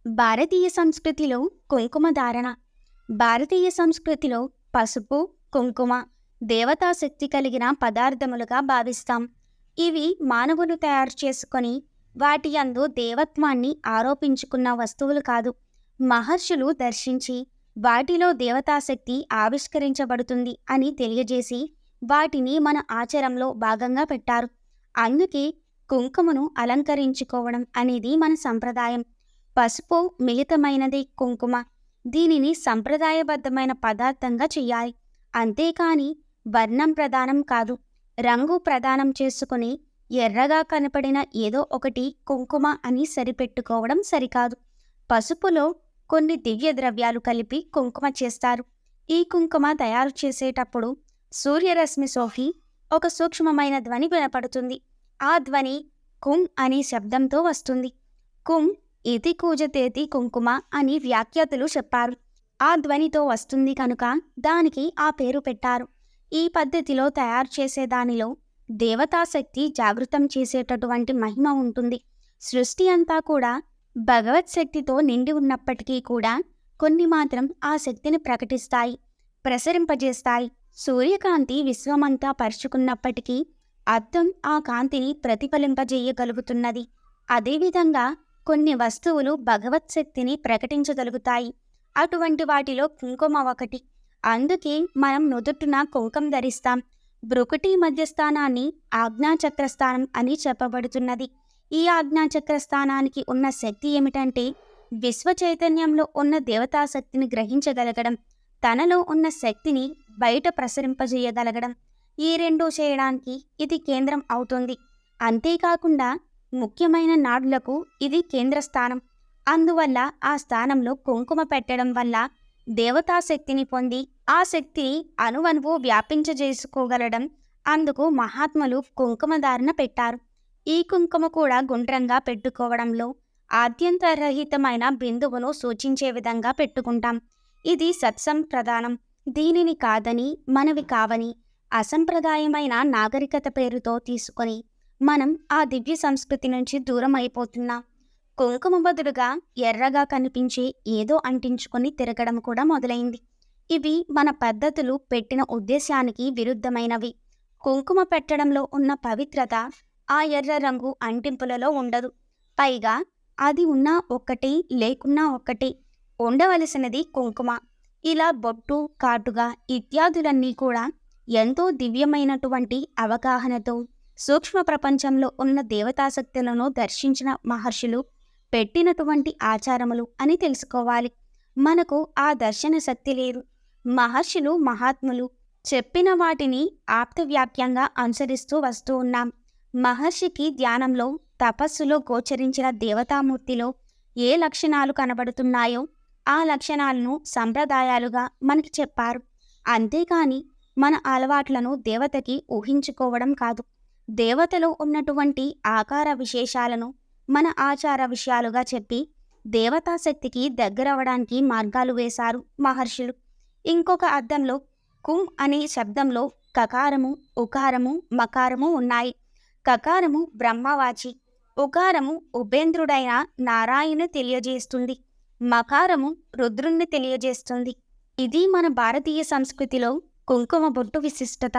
భారతీయ సంస్కృతిలో కుంకుమ ధారణ. భారతీయ సంస్కృతిలో పసుపు, కుంకుమ దేవతా శక్తి కలిగిన పదార్థములుగా భావిస్తాం. ఇవి మానవులు తయారు చేసుకొని వాటి యందు దేవత్వాన్ని ఆరోపించుకున్న వస్తువులు కాదు. మహర్షులు దర్శించి వాటిలో దేవతాశక్తి ఆవిష్కరించబడుతుంది అని తెలియజేసి వాటిని మన ఆచారంలో భాగంగా పెట్టారు. అందుకే కుంకుమను అలంకరించుకోవడం అనేది మన సంప్రదాయం. పసుపు మిళితమైనది కుంకుమ. దీనిని సంప్రదాయబద్ధమైన పదార్థంగా చెయ్యాలి. అంతేకాని వర్ణం ప్రదానం కాదు. రంగు ప్రదానం చేసుకుని ఎర్రగా కనపడిన ఏదో ఒకటి కుంకుమ అని సరిపెట్టుకోవడం సరికాదు. పసుపులో కొన్ని దివ్య ద్రవ్యాలు కలిపి కుంకుమ చేస్తారు. ఈ కుంకుమ తయారు చేసేటప్పుడు సూర్యరశ్మి సోకి ఒక సూక్ష్మమైన ధ్వని వినపడుతుంది. ఆ ధ్వని కుం అనే శబ్దంతో వస్తుంది. కుం ఇతి కూజతేతి కుంకుమ అని వ్యాఖ్యాతలు చెప్పారు. ఆ ధ్వనితో వస్తుంది కనుక దానికి ఆ పేరు పెట్టారు. ఈ పద్ధతిలో తయారు చేసే దానిలో దేవతాశక్తి జాగృతం చేసేటటువంటి మహిమ ఉంటుంది. సృష్టి అంతా కూడా భగవత్ శక్తితో నిండి ఉన్నప్పటికీ కూడా కొన్ని మాత్రం ఆ శక్తిని ప్రకటిస్తాయి, ప్రసరింపజేస్తాయి. సూర్యకాంతి విశ్వమంతా పరుచుకున్నప్పటికీ అద్దం ఆ కాంతిని ప్రతిఫలింపజేయగలుగుతున్నది. అదేవిధంగా కొన్ని వస్తువులు భగవత్ శక్తిని ప్రకటించగలుగుతాయి. అటువంటి వాటిలో కుంకుమ ఒకటి. అందుకే మనం నుదుటిన కుంకుమ ధరిస్తాం. భ్రుకుటి మధ్యస్థానాన్ని ఆజ్ఞాచక్రస్థానం అని చెప్పబడుతున్నది. ఈ ఆజ్ఞాచక్రస్థానానికి ఉన్న శక్తి ఏమిటంటే విశ్వ చైతన్యంలో ఉన్న దేవతాశక్తిని గ్రహించగలగడం, తనలో ఉన్న శక్తిని బయట ప్రసరింపజేయగలగడం. ఈ రెండూ చేయడానికి ఇది కేంద్రం అవుతుంది. అంతేకాకుండా ముఖ్యమైన నాడులకు ఇది కేంద్రస్థానం. అందువల్ల ఆ స్థానంలో కుంకుమ పెట్టడం వల్ల దేవతాశక్తిని పొంది ఆ శక్తిని అణువణువు వ్యాపించజేసుకోగలడం. అందుకు మహాత్ములు కుంకుమ ధారణ పెట్టారు. ఈ కుంకుమ కూడా గుండ్రంగా పెట్టుకోవడంలో ఆద్యంతరహితమైన బిందువును సూచించే విధంగా పెట్టుకుంటాం. ఇది సత్సంప్రదానం. దీనిని కాదని, మనవి కావని అసంప్రదాయమైన నాగరికత పేరుతో తీసుకొని మనం ఆ దివ్య సంస్కృతి నుంచి దూరం అయిపోతున్నాం. కుంకుమ బదులుగా ఎర్రగా కనిపించే ఏదో అంటించుకొని తిరగడం కూడా మొదలైంది. ఇవి మన పద్ధతులు పెట్టిన ఉద్దేశానికి విరుద్ధమైనవి. కుంకుమ పెట్టడంలో ఉన్న పవిత్రత ఆ ఎర్ర రంగు అంటింపులలో ఉండదు. పైగా అది ఉన్నా ఒక్కటి, లేకున్నా ఒక్కటి. ఉండవలసినది కుంకుమ. ఇలా బొట్టు, కాటుగా ఇత్యాదులన్నీ కూడా ఎంతో దివ్యమైనటువంటి అవగాహనతో సూక్ష్మ ప్రపంచంలో ఉన్న దేవతాశక్తులను దర్శించిన మహర్షులు పెట్టినటువంటి ఆచారములు అని తెలుసుకోవాలి. మనకు ఆ దర్శన శక్తి లేదు. మహర్షులు, మహాత్ములు చెప్పిన వాటిని ఆప్తవ్యాఖ్యంగా అనుసరిస్తూ వస్తూ ఉన్నాం. మహర్షికి ధ్యానంలో, తపస్సులో గోచరించిన దేవతామూర్తిలో ఏ లక్షణాలు కనబడుతున్నాయో ఆ లక్షణాలను సంప్రదాయాలుగా మనకి చెప్పారు. అంతేకాని మన అలవాట్లను దేవతకి ఊహించుకోవడం కాదు. దేవతలో ఉన్నటువంటి ఆకార విశేషాలను మన ఆచార విషయాలుగా చెప్పి దేవతాశక్తికి దగ్గరవడానికి మార్గాలు వేశారు మహర్షులు. ఇంకొక అర్థంలో కుం అనే శబ్దంలో కకారము, ఉకారము, మకారము ఉన్నాయి. కకారము బ్రహ్మవాచి, ఉకారము ఉపేంద్రుడైన నారాయణ తెలియజేస్తుంది, మకారము రుద్రుణ్ణి తెలియజేస్తుంది. ఇది మన భారతీయ సంస్కృతిలో కుంకుమ బొట్టు విశిష్టత.